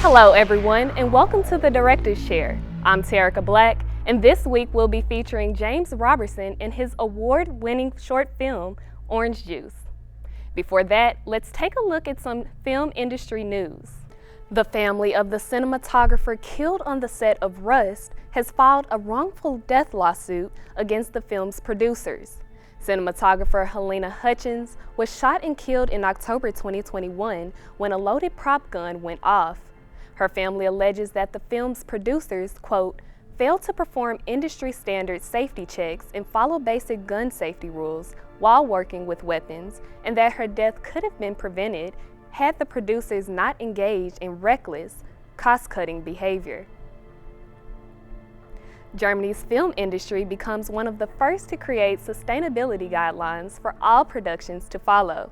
Hello everyone, and welcome to the Director's Chair. I'm Terica Black, and this week we'll be featuring James Roberson in his award-winning short film, Orange Juice. Before that, let's take a look at some film industry news. The family of the cinematographer killed on the set of Rust has filed a wrongful death lawsuit against the film's producers. Cinematographer Helena Hutchins was shot and killed in October 2021 when a loaded prop gun went off. Her family alleges that the film's producers, quote, failed to perform industry standard safety checks and follow basic gun safety rules while working with weapons, and that her death could have been prevented had the producers not engaged in reckless, cost-cutting behavior. Germany's film industry becomes one of the first to create sustainability guidelines for all productions to follow.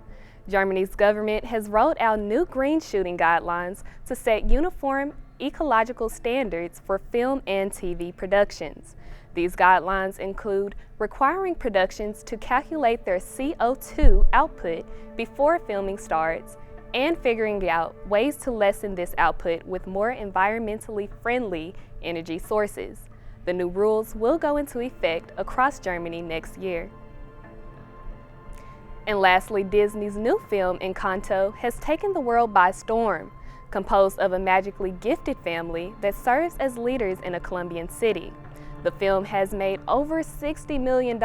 Germany's government has rolled out new green shooting guidelines to set uniform ecological standards for film and TV productions. These guidelines include requiring productions to calculate their CO2 output before filming starts and figuring out ways to lessen this output with more environmentally friendly energy sources. The new rules will go into effect across Germany next year. And lastly, Disney's new film, Encanto, has taken the world by storm. Composed of a magically gifted family that serves as leaders in a Colombian city. The film has made over $60 million,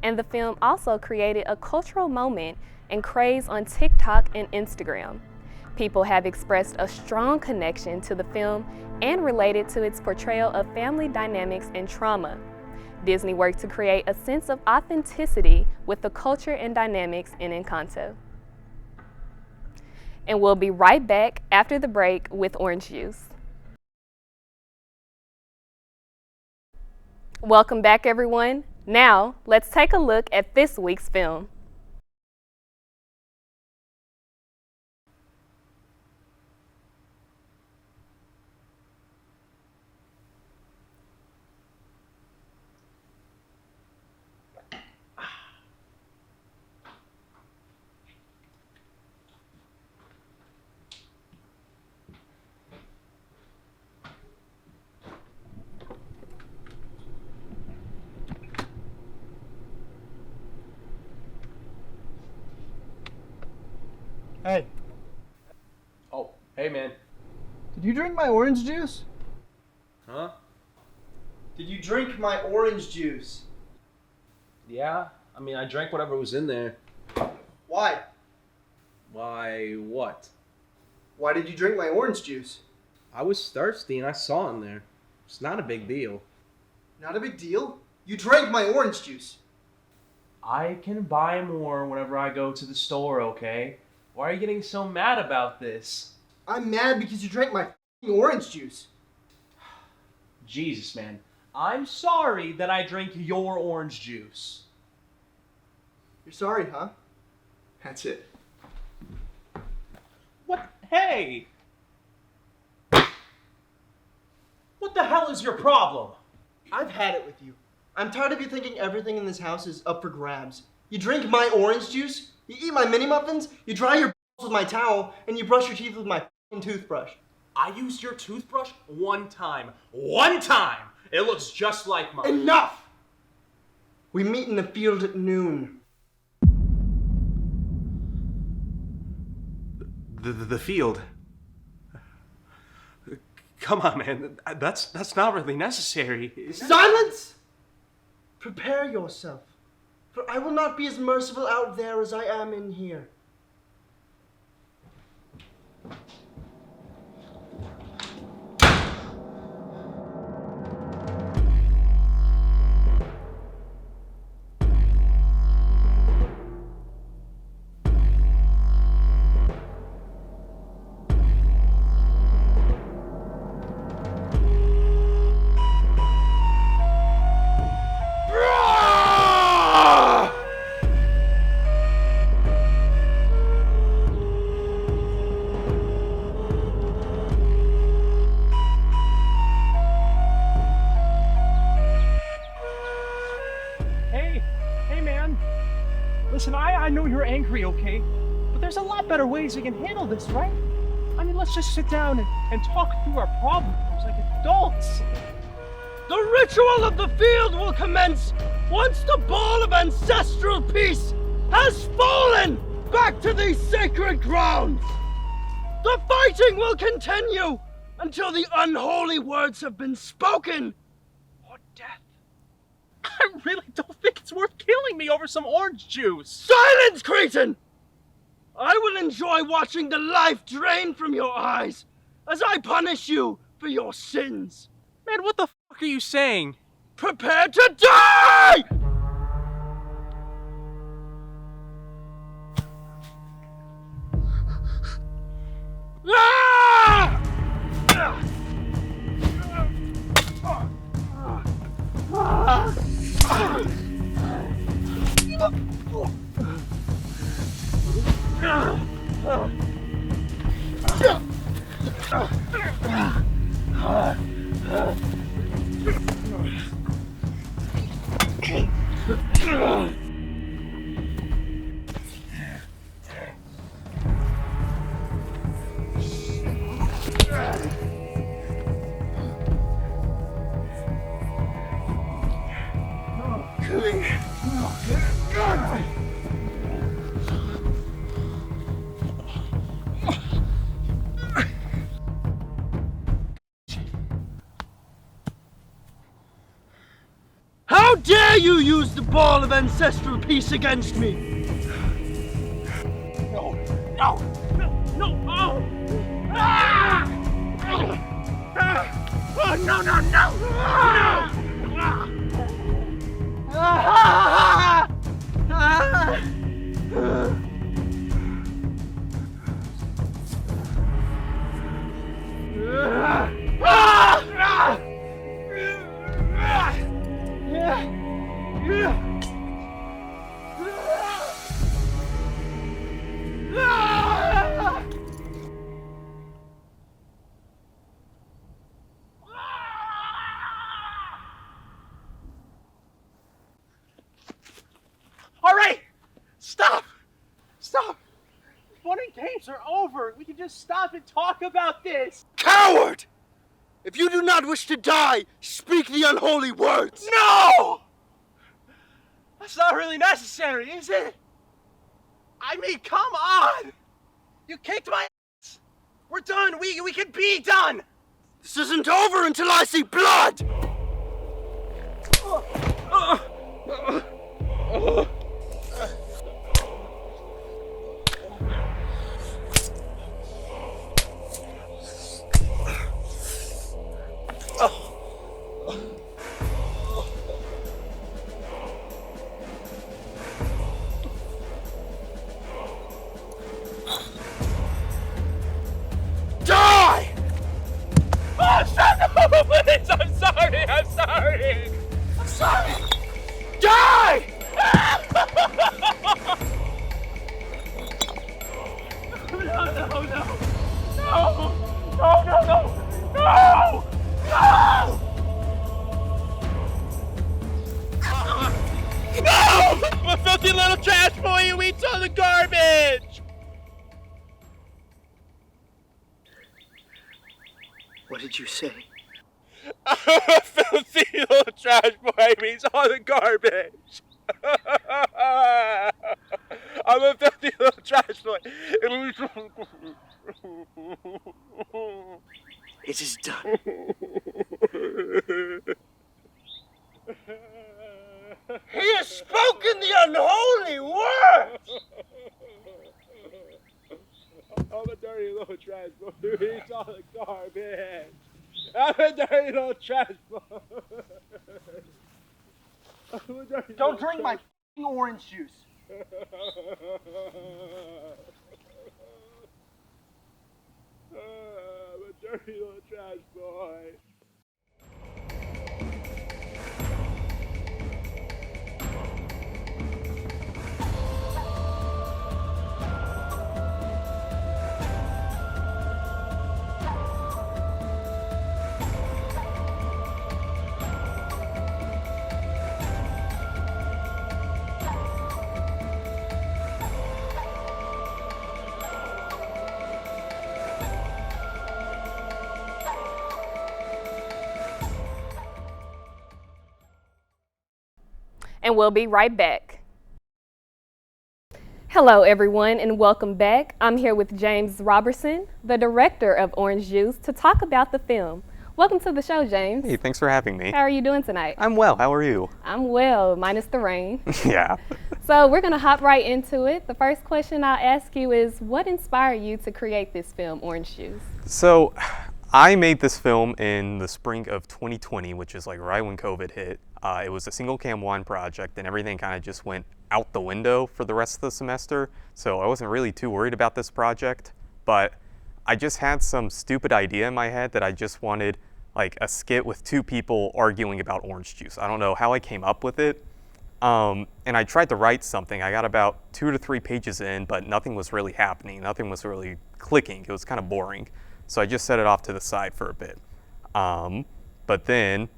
and the film also created a cultural moment and craze on TikTok and Instagram. People have expressed a strong connection to the film and related to its portrayal of family dynamics and trauma. Disney worked to create a sense of authenticity with the culture and dynamics in Encanto. And we'll be right back after the break with Orange Juice. Welcome back, everyone. Now, let's take a look at this week's film. Hey, Oh, hey man. did you drink my orange juice? Huh? Did you drink my orange juice? Yeah? I mean, I drank whatever was in there. Why? Why, what? Why did you drink my orange juice? I was thirsty and I saw in there. It's not a big deal. Not a big deal. You drank my orange juice. I can buy more whenever I go to the store, okay? Why are you getting so mad about this? I'm mad because you drank my f***ing orange juice. Jesus, man. I'm sorry that I drank your orange juice. You're sorry, huh? That's it. What? Hey! What the hell is your problem? I've had it with you. I'm tired of you thinking everything in this house is up for grabs. You drink my orange juice, you eat my mini muffins, you dry your balls with my towel, and you brush your teeth with my f***ing toothbrush. I used your toothbrush one time. One time! It looks just like mine. Enough! We meet in the field at noon. The field. Come on, man. That's not really necessary. Silence! Prepare yourself, for I will not be as merciful out there as I am in here. Listen, I know you're angry, okay? But there's a lot better ways we can handle this, right? I mean, let's just sit down and talk through our problems like adults. The ritual of the field will commence once the ball of ancestral peace has fallen back to these sacred grounds. The fighting will continue until the unholy words have been spoken, or death. I really don't think it's worth killing me over some orange juice. Silence, Cretan! I will enjoy watching the life drain from your eyes as I punish you for your sins. Man, what the fuck are you saying? Prepare to die! Ah! How dare you use the ball of ancestral peace against me? No! Oh! Ah! Oh, no! All right! Stop! Fun and games are over. We can just stop and talk about this. Coward! If you do not wish to die, speak the unholy words. No! That's not really necessary, is it? I mean, come on! You kicked my ass! We're done! We can be done! This isn't over until I see blood! Die! Oh, shut up! Please! I'm sorry! Die! No! A filthy little trash boy who eats all the garbage! What did you say? I'm a filthy little trash boy who eats all the garbage! I'm a filthy little trash boy. It is done. He has spoken the unholy words! I'm a dirty little trash boy who eats all the garbage. I'm a dirty little trash boy. Don't drink my f***ing orange juice. I'm a dirty little trash boy. and we'll be right back. Hello everyone and welcome back. I'm here with James Roberson, the director of Orange Juice, to talk about the film. Welcome to the show, James. Hey, thanks for having me. How are you doing tonight? I'm well, how are you? I'm well, minus the rain. Yeah. So we're gonna hop right into it. The first question I'll ask you is, what inspired you to create this film, Orange Juice? So, I made this film in the spring of 2020, which is like right when COVID hit. It was a single cam one project and everything kind of just went out the window for the rest of the semester. So I wasn't really too worried about this project, but I just had some stupid idea in my head that I just wanted like a skit with two people arguing about orange juice. I don't know how I came up with it. And I tried to write something. I got about 2 to 3 pages in, but nothing was really happening. Nothing was really clicking. It was kind of boring. So I just set it off to the side for a bit. But then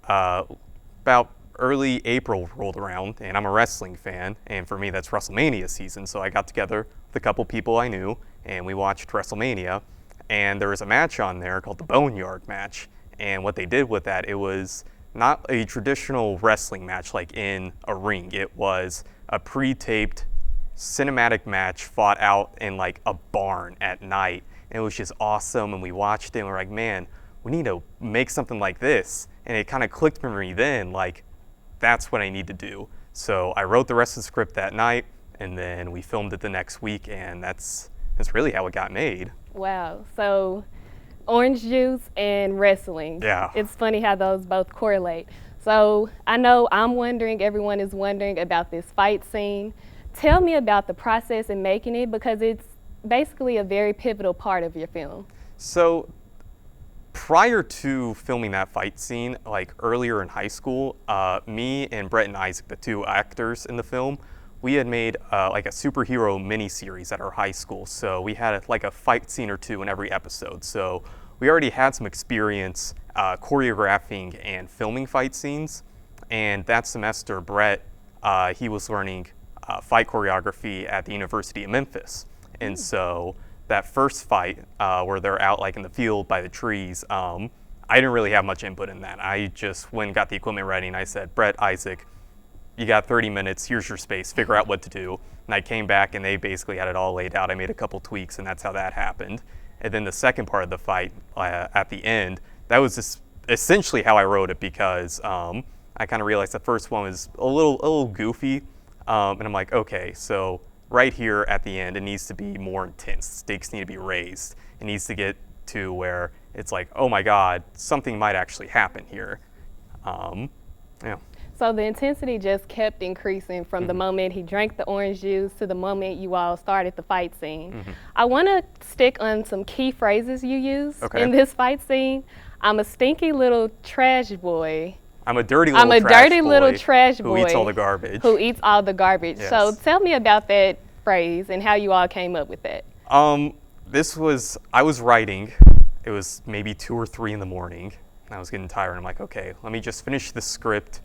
about early April rolled around, and I'm a wrestling fan, and for me that's WrestleMania season. So I got together with a couple people I knew, and we watched WrestleMania. And there was a match on there called the Boneyard match. And what they did with that, it was not a traditional wrestling match like in a ring. It was a pre-taped cinematic match fought out in like a barn at night. And it was just awesome, and we watched it and we're like, man, we need to make something like this. And it kind of clicked for me then, like, that's what I need to do. So I wrote the rest of the script that night, and then we filmed it the next week, and that's really how it got made. Wow, so orange juice and wrestling. Yeah. It's funny how those both correlate. So I know I'm wondering, everyone is wondering about this fight scene. Tell me about the process in making it, because it's basically a very pivotal part of your film. So prior to filming that fight scene, like earlier in high school, me and Brett and Isaac, the two actors in the film, we had made like a superhero mini-series at our high school. So we had like a fight scene or two in every episode. So we already had some experience choreographing and filming fight scenes. And that semester, Brett, he was learning fight choreography at the University of Memphis. And so that first fight where they're out like in the field by the trees, I didn't really have much input in that. I just went and got the equipment ready and I said, Brett, Isaac, you got 30 minutes, here's your space, figure out what to do. And I came back and they basically had it all laid out. I made a couple tweaks and that's how that happened. And then the second part of the fight at the end, that was just essentially how I wrote it, because I kind of realized the first one was a little goofy. And I'm like, okay, so right here at the end, it needs to be more intense. Stakes need to be raised. It needs to get to where it's like, oh my God, something might actually happen here. Yeah. So the intensity just kept increasing from the moment he drank the orange juice to the moment you all started the fight scene. I want to stick on some key phrases you use in this fight scene. I'm a stinky little trash boy. I'm a dirty little trash boy who eats all the garbage. Who eats all the garbage. Yes. So tell me about that phrase and how you all came up with that. I was writing. It was maybe 2 or 3 in the morning. And I was getting tired. I'm like, okay, let me just finish the script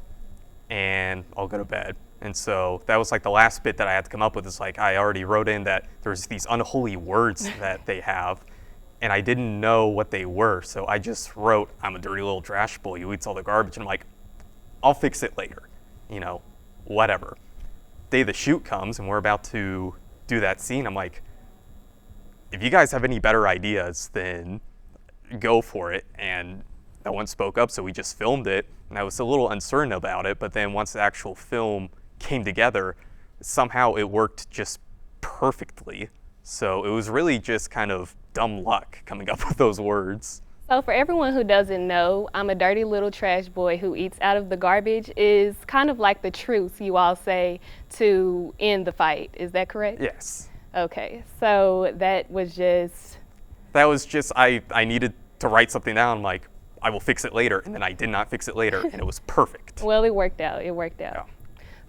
and I'll go to bed. And so that was like the last bit that I had to come up with. Is like, I already wrote in that there's these unholy words that they have, and I didn't know what they were. So I just wrote, I'm a dirty little trash boy who eats all the garbage. And I'm like, I'll fix it later, whatever. Day of the shoot comes and we're about to do that scene. I'm like, if you guys have any better ideas, then go for it. And no one spoke up, so we just filmed it. And I was a little uncertain about it, but then once the actual film came together, somehow it worked just perfectly. So it was really just kind of dumb luck coming up with those words. So for everyone who doesn't know, I'm a dirty little trash boy who eats out of the garbage is kind of like the truth you all say to end the fight. Is that correct? Yes. Okay, so that was just, I needed to write something down. I'm like, I will fix it later, and then I did not fix it later, and it was perfect. well, it worked out. Yeah.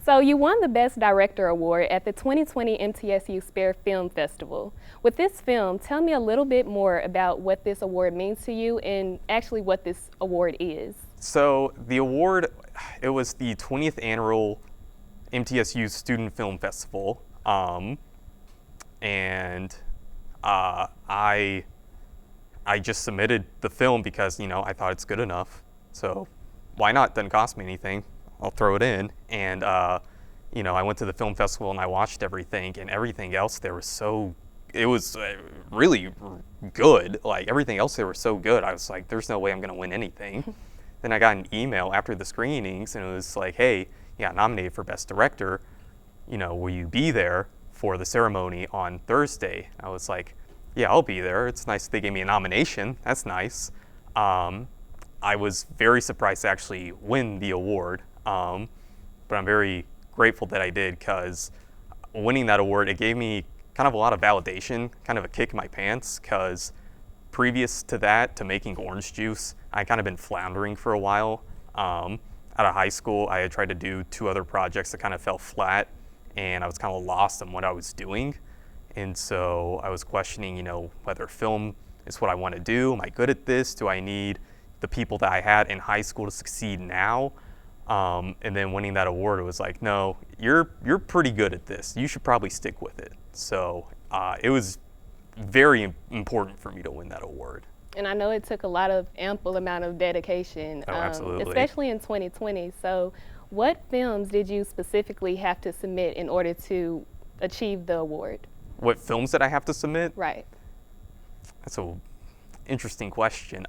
So you won the Best Director Award at the 2020 MTSU Spare Film Festival. With this film, tell me a little bit more about what this award means to you and actually what this award is. So the award, it was the 20th annual MTSU Student Film Festival, and I just submitted the film because, I thought it's good enough. So why not? Doesn't cost me anything. I'll throw it in. And I went to the film festival and I watched everything, and everything else there was it was really good. Like, everything else there was so good. I was like, there's no way I'm gonna win anything. Then I got an email after the screenings, and it was like, hey, you got nominated for Best Director. Will you be there for the ceremony on Thursday? I was like, yeah, I'll be there. It's nice they gave me a nomination. That's nice. I was very surprised to actually win the award, but I'm very grateful that I did, because winning that award, it gave me kind of a lot of validation, kind of a kick in my pants, because previous to that, to making Orange Juice, I kind of been floundering for a while. Out of high school, I had tried to do 2 other projects that kind of fell flat, and I was kind of lost on what I was doing. And so I was questioning, whether film is what I want to do. Am I good at this? Do I need the people that I had in high school to succeed now? And then winning that award, it was like, no, you're pretty good at this. You should probably stick with it. So it was very important for me to win that award. And I know it took a lot of ample amount of dedication, Absolutely. especially in 2020. So what films did you specifically have to submit in order to achieve the award? What films did I have to submit? Right. That's an interesting question.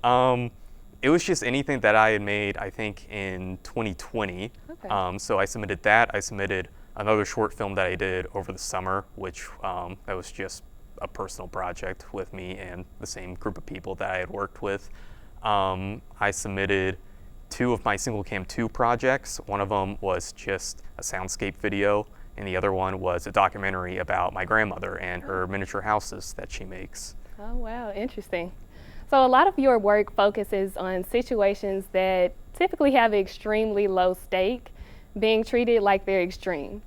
It was just anything that I had made, I think, in 2020. Okay. So I submitted that. I submitted another short film that I did over the summer, which that was just a personal project with me and the same group of people that I had worked with. I submitted 2 of my single cam 2 projects. One of them was just a soundscape video, and the other one was a documentary about my grandmother and her miniature houses that she makes. Oh, wow, interesting. So a lot of your work focuses on situations that typically have extremely low stake, being treated like they're extreme.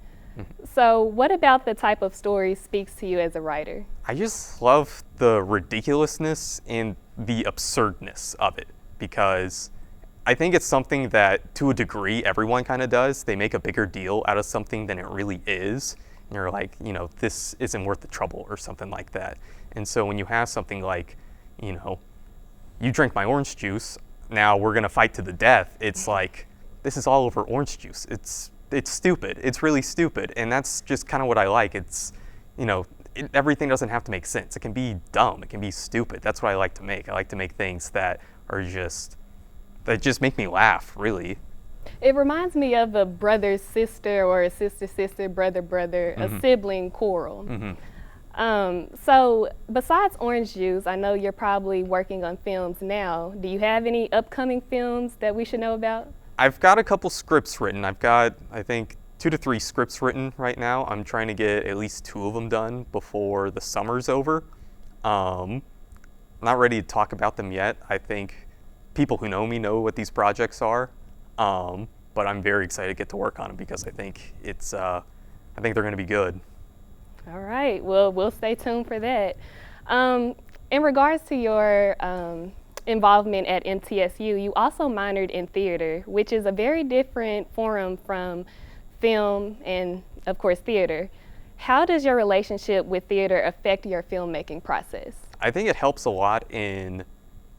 So what about the type of story speaks to you as a writer? I just love the ridiculousness and the absurdness of it, because I think it's something that, to a degree, everyone kind of does. They make a bigger deal out of something than it really is. And you're like, this isn't worth the trouble or something like that. And so when you have something like, you drink my orange juice, now we're gonna fight to the death. It's like, this is all over orange juice. It's stupid. It's really stupid. And that's just kind of what I like. It's, everything doesn't have to make sense. It can be dumb. It can be stupid. That's what I like to make. I like to make things that just make me laugh, really. It reminds me of a brother-sister or a sister-sister, brother-brother, a sibling quarrel. So besides Orange Juice, I know you're probably working on films now. Do you have any upcoming films that we should know about? I've got a couple scripts written. I've got, I think, 2 to 3 scripts written right now. I'm trying to get at least 2 of them done before the summer's over. I'm not ready to talk about them yet. I think people who know me know what these projects are, but I'm very excited to get to work on them, because I think they're going to be good. All right, well, we'll stay tuned for that. In regards to your involvement at MTSU, you also minored in theater, which is a very different forum from film and, of course, theater. How does your relationship with theater affect your filmmaking process? I think it helps a lot in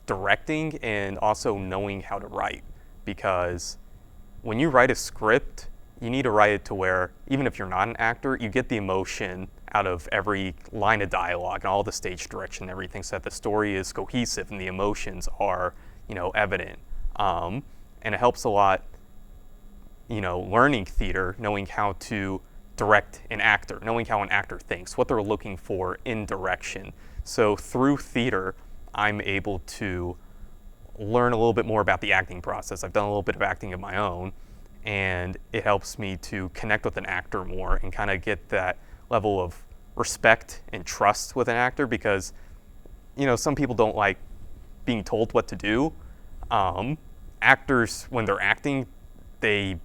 directing and also knowing how to write, because when you write a script, you need to write it to where, even if you're not an actor, you get the emotion out of every line of dialogue and all the stage direction and everything, so that the story is cohesive and the emotions are, evident. And it helps a lot, learning theater, knowing how to direct an actor, knowing how an actor thinks, what they're looking for in direction. So through theater, I'm able to learn a little bit more about the acting process. I've done a little bit of acting of my own, and it helps me to connect with an actor more and kind of get that level of respect and trust with an actor, because some people don't like being told what to do. Actors, when they're acting, they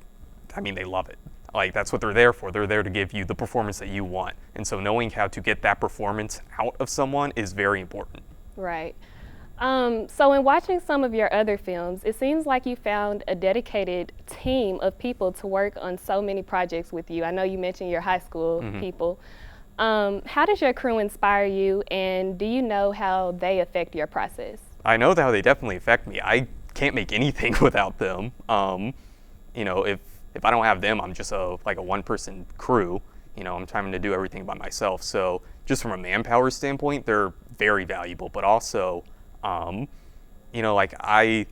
love it. Like, that's what they're there for. They're there to give you the performance that you want. And so knowing how to get that performance out of someone is very important. Right. So in watching some of your other films, it seems like you found a dedicated team of people to work on so many projects with you. I know you mentioned your high school people. How does your crew inspire you, and do you know how they affect your process? I know how they definitely affect me. I can't make anything without them. If if I don't have them, I'm just like a one-person crew. I'm trying to do everything by myself. So just from a manpower standpoint, they're very valuable. But also, like I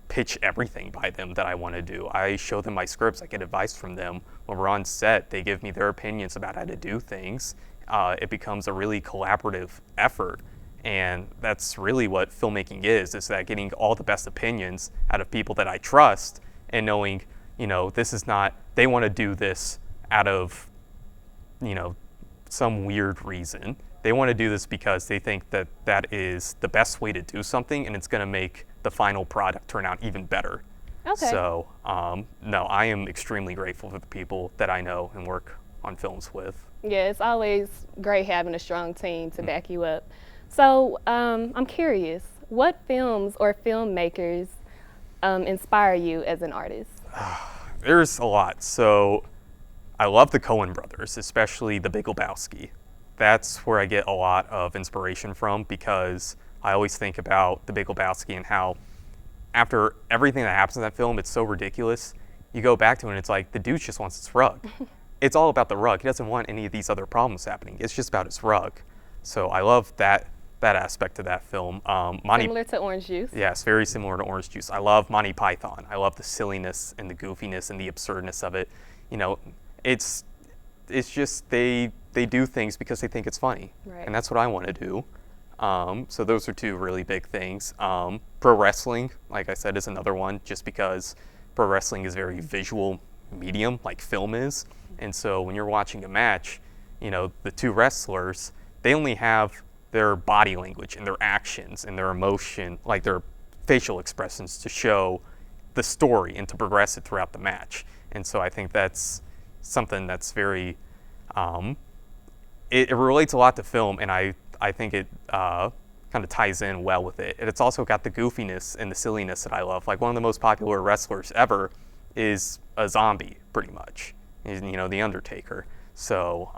pitch everything by them that I want to do. I show them my scripts. I get advice from them. When we're on set, they give me their opinions about how to do things. It becomes a really collaborative effort. And that's really what filmmaking is that getting all the best opinions out of people that I trust and knowing, this is not, they want to do this out of, some weird reason. They want to do this because they think that that is the best way to do something and it's going to make the final product turn out even better. Okay. So, no, I am extremely grateful for the people that I know and work on films with. Yeah, it's always great having a strong team to back you up. So I'm curious, what films or filmmakers inspire you as an artist? There's a lot. So I love the Coen brothers, especially The Big Lebowski. That's where I get a lot of inspiration from because I always think about The Big Lebowski and how after everything that happens in that film, it's so ridiculous. You go back to it and it's like, the dude just wants his rug. It's all about the rug. He doesn't want any of these other problems happening. It's just about his rug. So I love that aspect of that film. Similar to Orange Juice? Yes, very similar to Orange Juice. I love Monty Python. I love the silliness and the goofiness and the absurdness of it. It's just they do things because they think it's funny. Right. And that's what I want to do. So those are two really big things. Pro wrestling, like I said, is another one just because pro wrestling is a very visual medium like film is. And so when you're watching a match, the two wrestlers, they only have their body language and their actions and their emotion, like their facial expressions to show the story and to progress it throughout the match. And so I think that's something that's very, it relates a lot to film, and I think it kind of ties in well with it. And it's also got the goofiness and the silliness that I love. Like one of the most popular wrestlers ever is a zombie, pretty much, The Undertaker. So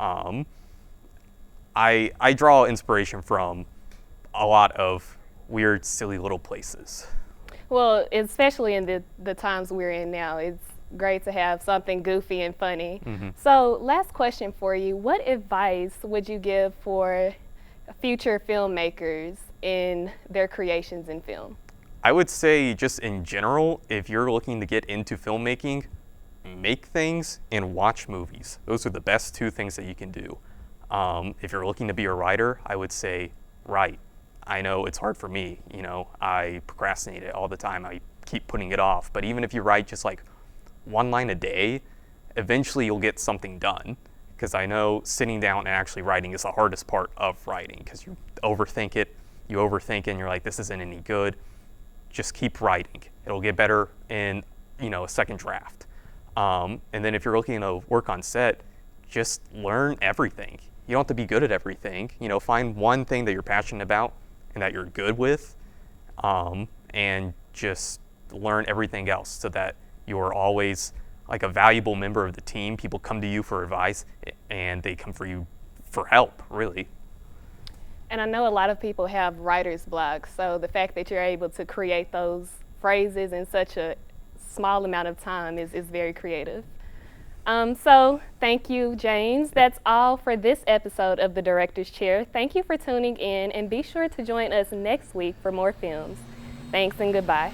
I draw inspiration from a lot of weird, silly little places. Well, especially in the times we're in now, it's great to have something goofy and funny. Mm-hmm. So last question for you. What advice would you give for future filmmakers in their creations in film? I would say just in general, if you're looking to get into filmmaking, make things and watch movies. Those are the best two things that you can do. If you're looking to be a writer, I would say write. I know it's hard for me, I procrastinate it all the time. I keep putting it off. But even if you write just like one line a day, eventually you'll get something done. Because I know sitting down and actually writing is the hardest part of writing because you overthink it, and you're like, this isn't any good. Just keep writing. It'll get better in, a second draft. And then if you're looking to work on set, just learn everything. You don't have to be good at everything. Find one thing that you're passionate about and that you're good with, and just learn everything else so that you're always like a valuable member of the team. People come to you for advice and they come for you for help, really. And I know a lot of people have writer's block, so the fact that you're able to create those phrases in such a small amount of time is very creative. So thank you, James. That's all for this episode of The Director's Chair. Thank you for tuning in, and be sure to join us next week for more films. Thanks and goodbye.